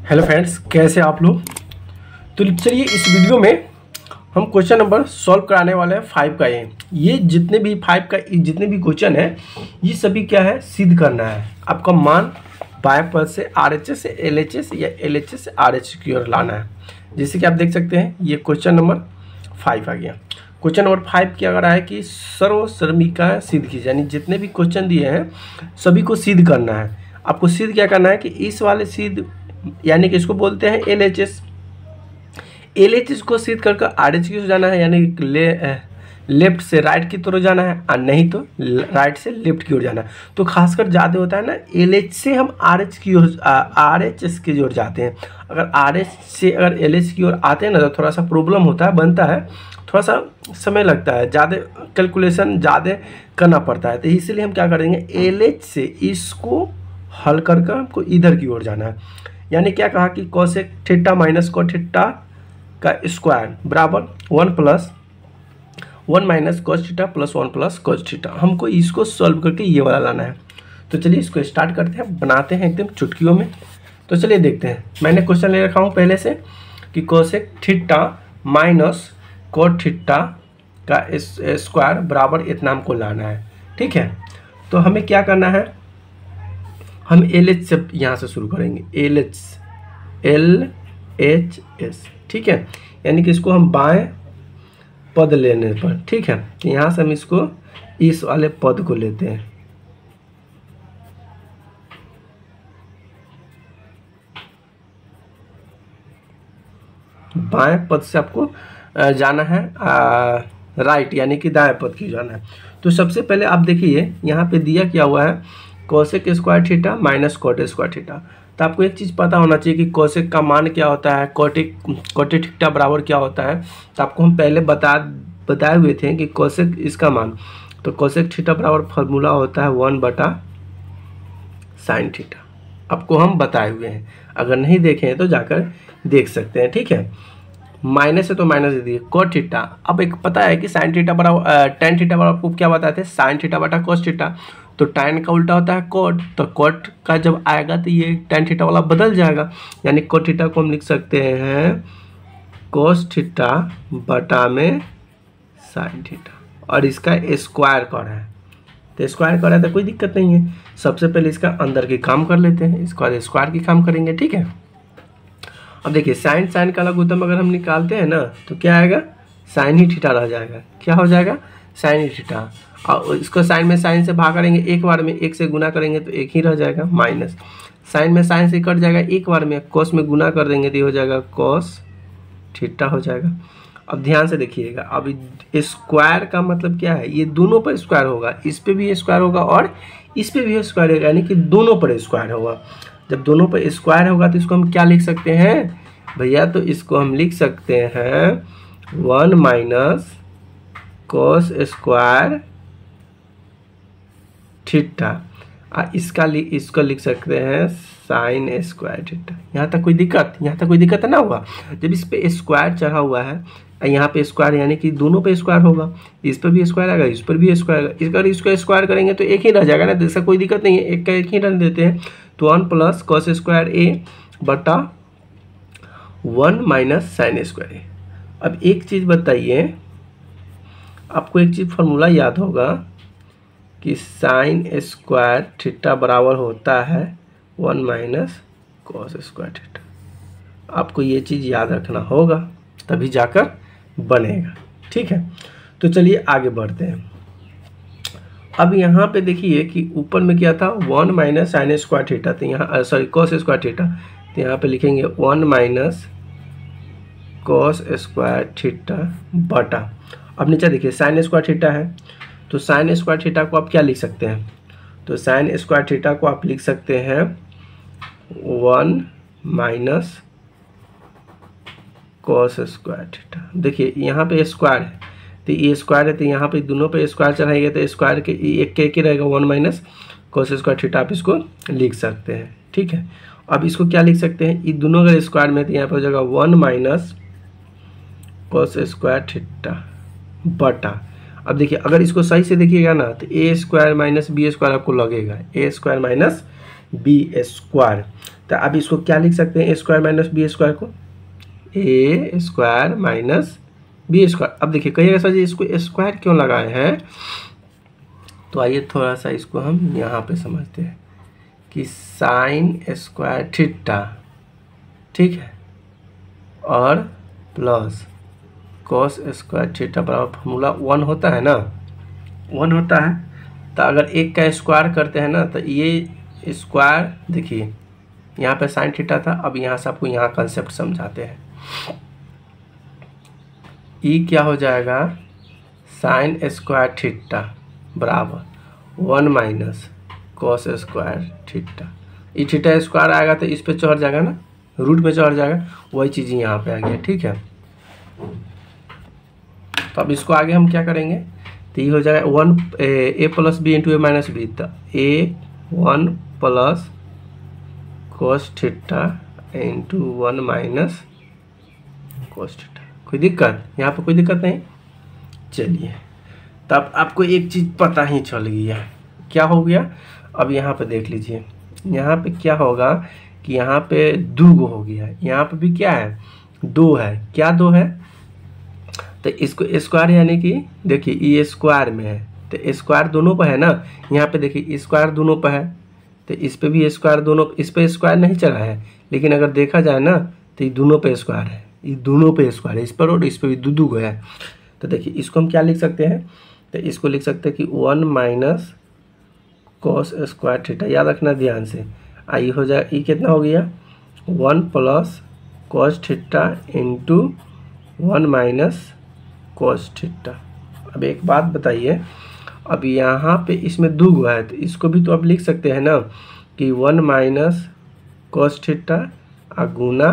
Hello friends, कैसे आप लोग। तो चलिए इस वीडियो में हम क्वेश्चन नंबर सॉल्व कराने वाले हैं 5 का। ये जितने भी 5 का जितने भी क्वेश्चन है ये सभी क्या है, सिद्ध करना है। आपका मान बाएं पद से RHS से LHS या LHS से RH की ओर लाना है। जैसे कि आप देख सकते हैं ये क्वेश्चन नंबर 5 आ गया। क्वेश्चन नंबर 5 क्या करा है कि सर्वसर्मिका सिद्ध कीजिए, यानी जितने भी क्वेश्चन दिए हैं सभी को सिद्ध करना है। आपको सिद्ध क्या करना है कि इस वाले सिद्ध यानी कि इसको बोलते हैं LHS को सिद्ध कर RH की ओर जाना है, यानी लेफ्ट से राइट की तरफ जाना है और नहीं तो राइट से लेफ्ट की ओर जाना है। तो खासकर ज़्यादा होता है ना LH से हम RH की ओर RHS की ओर जाते हैं। अगर RH से अगर LH की ओर आते हैं ना तो थोड़ा सा प्रॉब्लम होता है, बनता है, थोड़ा सा समय लगता है, ज़्यादा कैलकुलेशन ज़्यादा करना पड़ता है। तो इसलिए हम क्या करेंगे, LH से इसको हल करके हमको इधर की ओर जाना है। यानी क्या कहा कि cosec theta minus cot theta का स्क्वायर बराबर 1 plus 1 minus cos theta plus 1 plus cos theta. हमको इसको सॉल्व करके ये वाला लाना है। तो चलिए इसको स्टार्ट करते हैं, बनाते हैं एकदम चुटकियों में। तो चलिए देखते हैं, मैंने क्वेश्चन ले रखा हूँ पहले से कि cosec theta minus cot theta का स्क्वायर बराबर इतना हमको लाना है। ठीक है, तो हमें क्या करना है, हम LH से यहाँ से शुरू करेंगे, LHS। ठीक है, यानी कि इसको हम बाएं पद लेने पर, ठीक है, तो यहाँ से हम इसको इस वाले पद को लेते हैं। बाएं पद से आपको जाना है राइट, यानी कि दाएं पद की जाना है। तो सबसे पहले आप देखिए यहाँ पे दिया क्या हुआ है, cosec square theta minus cot square theta. तो आपको एक चीज़ पता होना चाहिए कि कोसेक का मान क्या होता है, कोटे थीटा बराबर क्या होता है। तो आपको हम पहले बताए हुए थे कि कोसेक इसका मान, तो कोसेक थीटा बराबर फार्मूला होता है 1/sin थीटा। आपको हम बताए हुए हैं, अगर नहीं देखे हैं तो जाकर देख सकते हैं। ठीक है, माइनस है तो माइनस दे दिए, कोट थीटा। अब एक पता है कि साइन थीटा बराबर टेन थीटा बराबर आपको क्या बताते हैं, साइन थीटा बटा कोस थीटा। तो tan का उल्टा होता है कोट, तो कोट का जब आएगा तो ये tan थीटा वाला बदल जाएगा, यानी कोट थीटा को हम लिख सकते हैं कोस थीटा बटा में साइन थीटा। और इसका स्क्वायर कर है, तो स्क्वायर कर है तो कोई दिक्कत नहीं है। सबसे पहले इसका अंदर की काम कर लेते हैं, इसका स्क्वायर की काम करेंगे। ठीक है, अब देखिए साइन का लघुत्तम अगर हम निकालते हैं ना तो क्या आएगा, साइन ही थीटा रह जाएगा। क्या हो जाएगा, साइन ही थीटा। और इसको साइन में साइन से भाग करेंगे, एक बार में एक से गुना करेंगे तो एक ही रह जाएगा, माइनस साइन में साइन से कट जाएगा, एक बार में कोस में गुना कर देंगे तो ये हो जाएगा कोस थीटा हो जाएगा। अब ध्यान से देखिएगा, अब स्क्वायर का मतलब क्या है, ये दोनों पर स्क्वायर होगा, इस पे भी स्क्वायर होगा और इस पे भी स्क्वायर होगा, यानी कि दोनों पर स्क्वायर होगा। जब दोनों पर स्क्वायर होगा तो इसको हम क्या लिख सकते हैं भैया, तो इसको हम लिख सकते हैं 1 माइनस कोस स्क्वायर थीटा। इसको लिख सकते हैं साइन स्क्वायर थीटा। यहाँ तक कोई दिक्कत ना हुआ। जब इस पे स्क्वायर चढ़ा हुआ है, यहाँ पे स्क्वायर यानी कि दोनों पे स्क्वायर होगा, इस पर भी स्क्वायर आएगा, इस पर भी स्क्वायर आएगा। अगर इसको स्क्वायर करेंगे तो एक ही रह जाएगा ना, तो इसका कोई दिक्कत नहीं है, एक का एक ही रख देते हैं। तो 1 प्लस कोस स्क्वायर ए बटा 1 माइनस साइन स्क्वायर ए। अब एक चीज़ बताइए, आपको एक चीज़ फार्मूला याद होगा कि साइन स्क्वायर थीटा बराबर होता है 1 माइनस कॉस स्क्वायर थीटा। आपको ये चीज़ याद रखना होगा, तभी जाकर बनेगा। ठीक है, तो चलिए आगे बढ़ते हैं। अब यहाँ पे देखिए कि ऊपर में क्या था, 1 माइनस साइन स्क्वायर थीटा, तो यहाँ सॉरी कॉस स्क्वायर थीटा, तो यहाँ पे लिखेंगे 1 माइनस कॉस स्क्वायर थीटा बटा, अब नीचे देखिए साइन स्क्वायर थीटा है, तो साइन स्क्वायर थीटा को आप क्या लिख सकते हैं, तो साइन स्क्वायर थीटा को आप लिख सकते हैं 1 माइनस कॉस स्क्वायर थीटा। देखिए यहाँ पे स्क्वायर है, तो ये स्क्वायर है, तो यहाँ पे दोनों पे स्क्वायर चढ़ाएंगे तो स्क्वायर के एक ही रहेगा, 1 माइनस कॉस स्क्वायर थीटा आप इसको लिख सकते हैं। ठीक है, अब इसको क्या लिख सकते हैं, ये दोनों अगर स्क्वायर में तो यहाँ पे हो जाएगा 1 माइनस कॉस स्क्वायर थीटा बटा, अब देखिए अगर इसको सही से देखिएगा ना तो ए स्क्वायर माइनस बी स्क्वायर आपको लगेगा, ए स्क्वायर माइनस बी स्क्वायर। तो अब इसको क्या लिख सकते हैं, ए स्क्वायर माइनस बी स्क्वायर को, ए स्क्वायर माइनस बी स्क्वायर। अब देखिए कहिएगा सर जी इसको स्क्वायर क्यों लगाए हैं, तो आइए थोड़ा सा इसको हम यहाँ पे समझते हैं कि साइन स्क्वायर थीटा, ठीक है, और प्लस कॉस स्क्वायर थीटा बराबर फॉर्मूला 1 होता है ना, 1 होता है। तो अगर एक का स्क्वायर करते हैं ना, तो ये स्क्वायर देखिए यहाँ पे साइन थीटा था, अब यहाँ से आपको यहाँ कंसेप्ट समझाते हैं। ई क्या हो जाएगा, साइन स्क्वायर थीटा बराबर 1 minus cos square theta. E theta square आएगा तो इस पे चढ़ जाएगा ना, रूट पे चढ़ जाएगा, वही चीज़ यहाँ पे आ गया, ठीक है। तो अब इसको आगे हम क्या करेंगे, तो ये हो जाएगा 1 ए प्लस बी इंटू ए माइनस बी, तो ए 1 plus cos theta into 1 minus cos theta. कोई दिक्कत, यहाँ पे कोई दिक्कत नहीं। चलिए तब आपको एक चीज़ पता ही चल गया, क्या हो गया, अब यहाँ पे देख लीजिए, यहाँ पे क्या होगा कि यहाँ पे 2 हो गया, यहाँ पे भी क्या है 2 है, क्या 2 है, तो इसको स्क्वायर यानी कि देखिए ये स्क्वायर में है, तो स्क्वायर दोनों पर है ना, यहाँ पे देखिए स्क्वायर दोनों पर है, तो इस पे भी स्क्वायर दोनों, इस पे स्क्वायर नहीं चला है, लेकिन अगर देखा जाए ना तो ये दोनों पे स्क्वायर है, ये दोनों पे स्क्वायर है, इस पर और इस पर भी 2 है। तो देखिए इसको हम क्या लिख सकते हैं, तो इसको लिख सकते हैं कि 1 माइनस कॉस स्क्वायर थीटा, याद रखना ध्यान से, आई हो जाए ये कितना हो गया 1 plus cos theta into 1 minus cos theta. अब एक बात बताइए, अब यहाँ पे इसमें 2 है, तो इसको भी तो आप लिख सकते हैं ना कि 1 माइनस कॉस थीटा गुना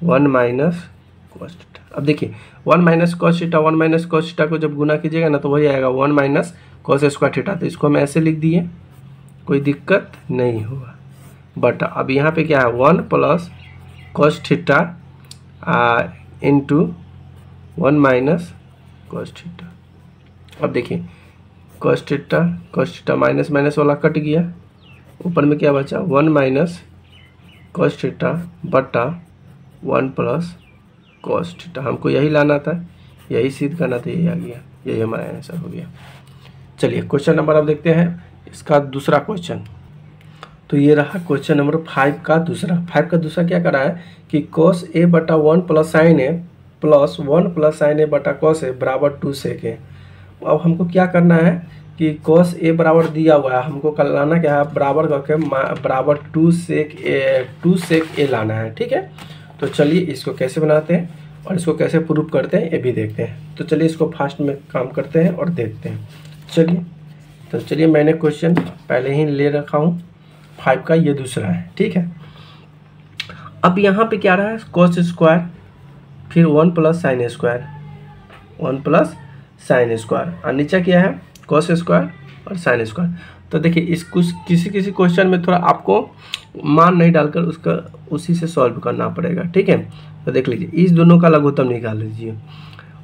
1 माइनस कॉस थीटा। अब देखिए 1 minus cos theta 1 minus cos theta को जब गुना कीजिएगा ना तो वही आएगा 1 माइनस कॉस स्क्वायर थीटा, तो इसको हम ऐसे लिख दिए, कोई दिक्कत नहीं होगा। बट अब यहाँ पे क्या है 1 plus cos theta into 1 minus cos theta. अब देखिए कॉस थीटा माइनस माइनस वाला कट गया, ऊपर में क्या बचा 1 माइनस कॉस थीटा बटा 1 प्लस कॉस थीटा। हमको यही लाना था, यही सिद्ध करना था, यही आ गया, यही हमारा आंसर हो गया। चलिए क्वेश्चन नंबर अब देखते हैं इसका दूसरा क्वेश्चन। तो ये रहा क्वेश्चन नंबर 5 का दूसरा। 5 का दूसरा क्या करा है कि cos a बटा 1 प्लस साइन ए प्लस 1 प्लस साइन ए बटा कॉस ए बराबर 2 सेक ए। अब हमको क्या करना है कि cos a बराबर दिया हुआ है, हमको कल लाना क्या है बराबर करके बराबर 2 सेक ए लाना है, ठीक है। तो चलिए इसको कैसे बनाते हैं और इसको कैसे प्रूफ करते हैं ये भी देखते हैं। तो चलिए इसको फास्ट में काम करते हैं और देखते हैं। चलिए मैंने क्वेश्चन पहले ही ले रखा हूँ 5 का, ये दूसरा है, ठीक है। अब यहाँ पे क्या रहा है कॉस स्क्वायर फिर 1 plus sine square, 1 plus sine square और नीचे क्या है कॉस स्क्वायर और साइन स्क्वायर। तो देखिए इस कुछ किसी क्वेश्चन में थोड़ा आपको मान नहीं डालकर उसका उसी से सॉल्व करना पड़ेगा, ठीक है। तो देख लीजिए इस दोनों का लघुत्तम निकाल लीजिए,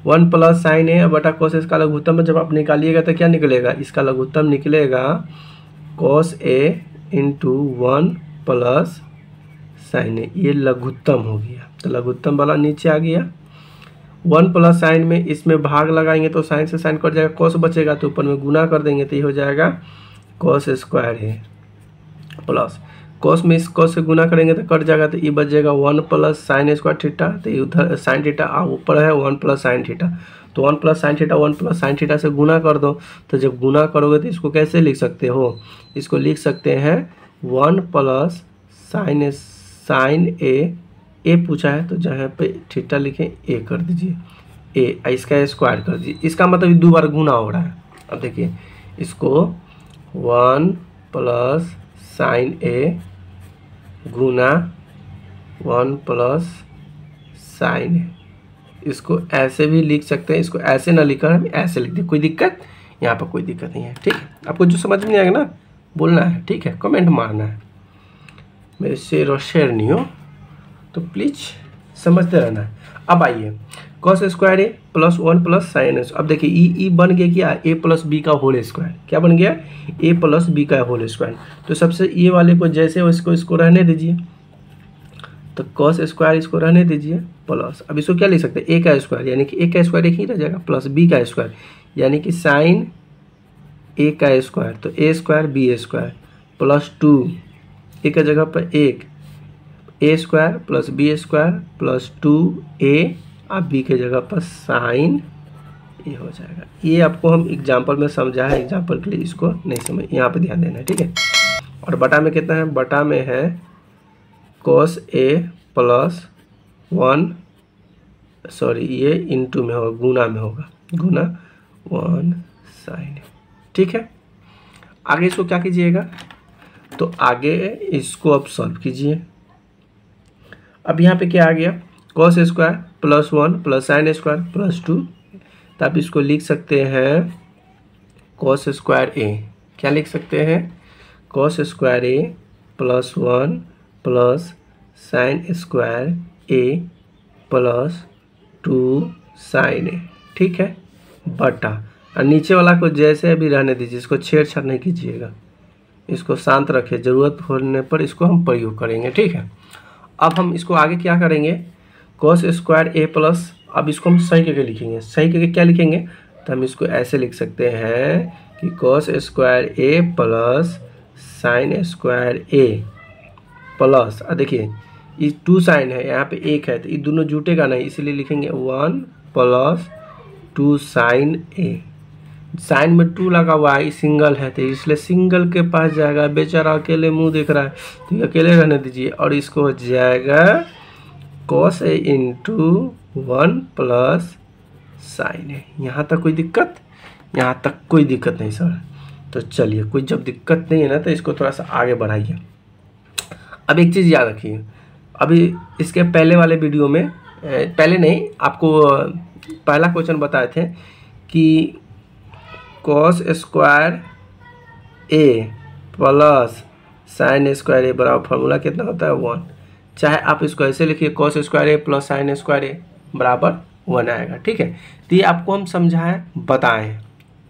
1 प्लस साइन ए बटा कॉस इसका लघुत्तम जब आप निकालिएगा तो क्या निकलेगा, इसका लघुत्तम निकलेगा cos A into 1 plus sign ए, ये लघुत्तम हो गया। तो लघुत्तम वाला नीचे आ गया, 1 प्लस साइन में इसमें भाग लगाएंगे तो साइन से साइन कट जाएगा, कॉस बचेगा तो ऊपर में गुना कर देंगे तो ये हो जाएगा कॉस स्क्वायर है प्लस कॉस में इस कॉस से गुना करेंगे तो कट जाएगा, तो ये बच जाएगा 1 प्लस साइन स्क्वायर थीटा, तो ये उधर साइन थीटा ऊपर है 1 प्लस साइन थीटा, तो 1 plus sine theta 1 plus sine theta से गुना कर दो। तो जब गुना करोगे तो इसको कैसे लिख सकते हो, इसको लिख सकते हैं 1 प्लस साइन ए पूछा है तो जहाँ पे थीटा लिखें ए कर दीजिए, ए इसका स्क्वायर कर दीजिए, इसका मतलब 2 बार गुना हो रहा है। अब देखिए इसको 1 प्लस साइन ए गुना 1 प्लस साइन ए, इसको ऐसे भी लिख सकते हैं, इसको ऐसे ना लिखकर हम ऐसे लिख दें, कोई दिक्कत यहाँ पर कोई दिक्कत नहीं है, ठीक है। आपको जो समझ में नहीं आएगा ना बोलना है, ठीक है, कमेंट मारना है। मेरे शेर और शेर नहीं हो तो प्लीज़ समझते रहना है। अब आइए कॉस स्क्वायर ए प्लस 1 प्लस साइन एस। अब देखिए ई बन गया क्या, ए प्लस बी का होल स्क्वायर। क्या बन गया, ए प्लस बी का होल स्क्वायर। तो सबसे ये वाले को जैसे हो इसको रहने दीजिए, तो कॉस स्क्वायर इसको रहने दीजिए प्लस, अब इसको क्या लिख सकते हैं, ए का स्क्वायर, यानी कि ए का स्क्वायर एक ही रह जाएगा, प्लस बी का स्क्वायर यानी कि साइन ए का स्क्वायर, तो ए स्क्वायर बी स्क्वायर प्लस 2, ए का जगह पर एक, ए square plus B square plus 2a, आप बी के जगह पर साइन ए हो जाएगा। ये आपको हम एग्जाम्पल में समझा है, एग्जाम्पल के लिए इसको नहीं समझ, यहाँ पे ध्यान देना है, ठीक है। और बटा में कितना है, बटा में है cos a प्लस 1, सॉरी ये इंटू में होगा, गुना में होगा, गुना 1 साइन, ठीक है। आगे इसको क्या कीजिएगा, तो आगे इसको अब सॉल्व कीजिए। अब यहाँ पे क्या आ गया, cos square plus 1 plus sine square plus 2, तो आप इसको लिख सकते हैं cos स्क्वायर ए, क्या लिख सकते हैं, cos स्क्वायर ए प्लस 1 प्लस साइन स्क्वायर ए प्लस 2 साइन ए, ठीक है, बटा, और नीचे वाला को जैसे अभी रहने दीजिए, इसको छेड़छाड़ नहीं कीजिएगा, इसको शांत रखिए, ज़रूरत होने पर इसको हम प्रयोग करेंगे, ठीक है। अब हम इसको आगे क्या करेंगे, cos स्क्वायर ए प्लस, अब इसको हम सही करके लिखेंगे, सही करके क्या लिखेंगे, तो हम इसको ऐसे लिख सकते हैं कि cos स्क्वायर ए प्लस साइन स्क्वायर ए प्लस, देखिए ये 2 साइन है, यहाँ पे 1 है, तो ये दोनों जुटेगा नहीं, इसलिए लिखेंगे 1 प्लस 2 साइन ए, साइन में 2 लगा हुआ है, सिंगल है तो इसलिए सिंगल के पास जाएगा, बेचारा अकेले मुंह देख रहा है, तो अकेले रहने दीजिए, और इसको हो जाएगा cos ए इंटू 1 प्लस साइन ए। यहाँ तक कोई दिक्कत, यहाँ तक कोई दिक्कत नहीं सर। तो चलिए, कोई जब दिक्कत नहीं है ना, तो इसको थोड़ा सा आगे बढ़ाइए। अब एक चीज़ याद रखिए, अभी इसके पहले वाले वीडियो में, पहले नहीं, आपको पहला क्वेश्चन बताए थे कि cos स्क्वायर ए प्लस साइन स्क्वायर ए बराबर फार्मूला कितना होता है 1, चाहे आप इसको ऐसे लिखिए cos स्क्वायर ए प्लस साइन स्क्वायर ए बराबर 1 आएगा, ठीक है। तो ये आपको हम समझाएं बताएं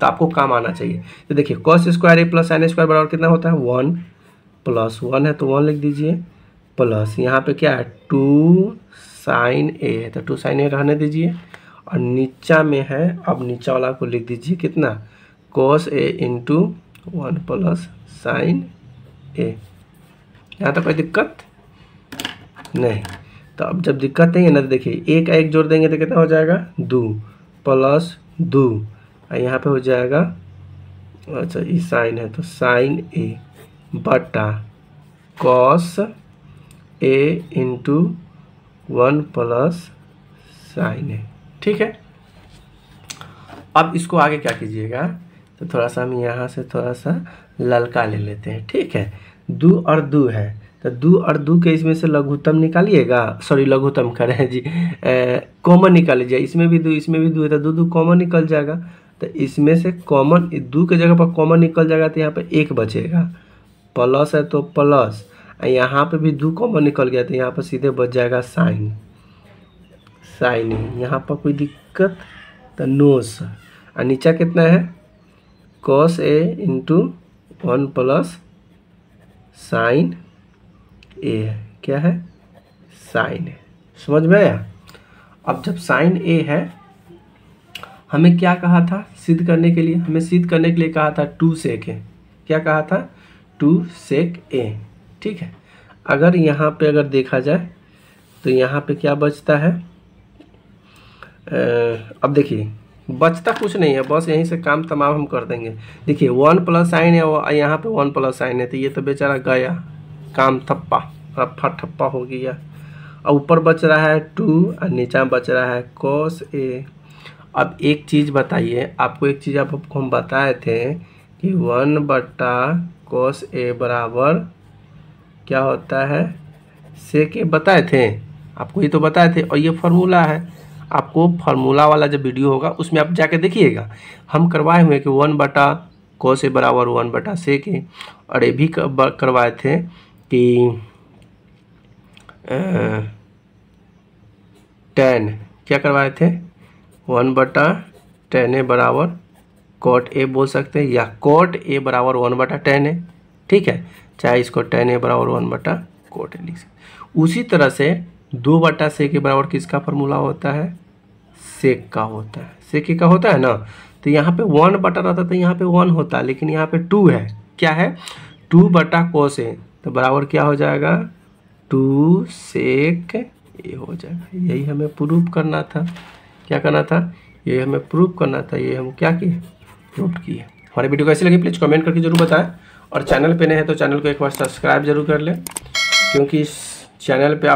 तो आपको काम आना चाहिए। तो देखिए cos स्क्वायर ए प्लस साइन स्क्वायर बराबर कितना होता है 1, प्लस 1 है तो 1 लिख दीजिए, प्लस यहाँ पे क्या है 2 साइन ए है, तो 2 साइन ए रहने दीजिए, और नीचा में है, अब नीचा वाला को लिख दीजिए कितना, cos ए इंटू 1 प्लस साइन ए। यहाँ तक कोई दिक्कत नहीं। तो अब जब दिक्कत नहीं है ना, तो देखिए एक एक जोड़ देंगे तो कितना हो जाएगा 2 प्लस 2, और यहाँ पे हो जाएगा, अच्छा ये साइन है तो साइन ए बटा cos ए इंटू 1 प्लस साइन ए, ठीक है। अब इसको आगे क्या कीजिएगा, तो थोड़ा सा हम यहाँ से थोड़ा सा ललका ले लेते हैं, ठीक है। 2 और 2 है, तो 2 और 2 के इसमें से लघुत्तम निकालिएगा, सॉरी लघुत्तम करें जी, कॉमन निकाल लीजिए, इसमें भी 2 इसमें भी 2 है, तो 2 2 कॉमन निकल जाएगा, तो इसमें से कॉमन 2 के जगह पर कॉमन निकल जाएगा, तो यहाँ पे 1 बचेगा, प्लस है तो प्लस, यहाँ पे भी 2 कॉमन निकल गया, तो यहाँ पर सीधे बच जाएगा साइन, साइन यहाँ पर कोई दिक्कत तो नोस, और नीचा कितना है cos ए इंटू 1 प्लस साइन ए, क्या है साइन ए, समझ में आया। अब जब साइन ए है, हमें क्या कहा था सिद्ध करने के लिए, हमें सिद्ध करने के लिए कहा था 2 सेक ए, क्या कहा था 2 सेक ए, ठीक है। अगर यहाँ पे अगर देखा जाए तो यहाँ पे क्या बचता है, अब देखिए बचता कुछ नहीं है, बस यहीं से काम तमाम हम कर देंगे। देखिए 1 प्लस साइन है और यहाँ पे 1 प्लस साइन है, तो ये तो बेचारा गया, काम ठप्पा, रफा ठप्पा हो गया। और ऊपर बच रहा है 2 और नीचा बच रहा है cos ए। अब एक चीज़ बताइए, आपको एक चीज़ आपको हम बताए थे कि 1 बटा cos ए बराबर क्या होता है सेक ए, बताए थे आपको, ये तो बताए थे, और ये फार्मूला है। आपको फार्मूला वाला जब वीडियो होगा उसमें आप जाके देखिएगा, हम करवाए हुए कि 1 बटा cos ए बराबर 1 बटा सेक ए, और ये भी करवाए थे कि टेन क्या करवाए थे, 1/10 बराबर कॉट ए बोल सकते हैं, या कॉट ए बराबर 1/10 है, ठीक है, चाहे इसको tan ए बराबर 1/cot ए लिख सकते। उसी तरह से 2/sec के बराबर किसका फॉर्मूला होता है, सेक का होता है, सेक का होता है ना। तो यहाँ पे 1 रहता तो यहाँ पे 1 होता, लेकिन यहाँ पे 2 है, क्या है 2/cos ए, तो बराबर क्या हो जाएगा 2 sec ए हो जाएगा। यही हमें प्रूव करना था, क्या करना था, ये हमें प्रूव करना था, ये हम क्या किए, प्रूव किए। हमारी वीडियो कैसी लगी प्लीज़ कमेंट करके जरूर बताएं, और चैनल पे नए हैं तो चैनल को एक बार सब्सक्राइब जरूर कर लें, क्योंकि इस चैनल पे आप